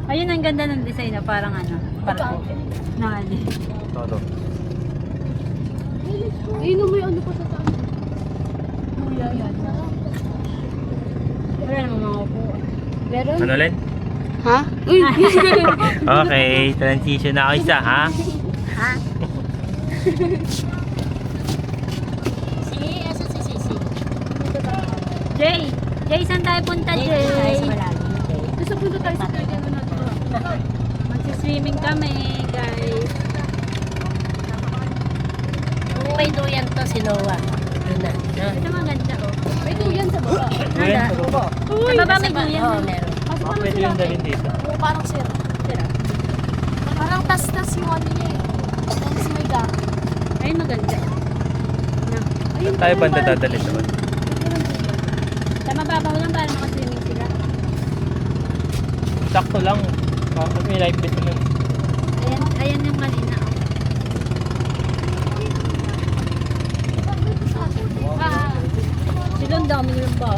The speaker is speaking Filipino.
Ayun, ang ganda ng design na parang ano. Parang nali. Todo. Ayun mo yung ano pa sa taas. Kuya yan. Wala namang mga upo. Meron? Ano Len? Ha? Uy! Okay, transition na ako isa, ha? Ha? Jay! Jay, saan tayo punta, Jay? Gusto punta tayo sa kanya na to. Magsiswimming kami, guys. Kung may duyan to si Noah. Yun na. Ito maganda, oh. May duyan sa baba. Duyan, sa baba. Sa baba may duyan. Oo, meron. Kasi Ah, pwede yung dalhin dito. Oo, parang sir. Parang tas-tas yung ano niya eh. Tapos may ga. Ay, maganda. Saan tayo banda dadalhin doon? Sa mababaw lang para makaswimming sila. Sakto lang. May live bit naman. Ayan, ayan yung kanina, oh. Silong dami yung baw.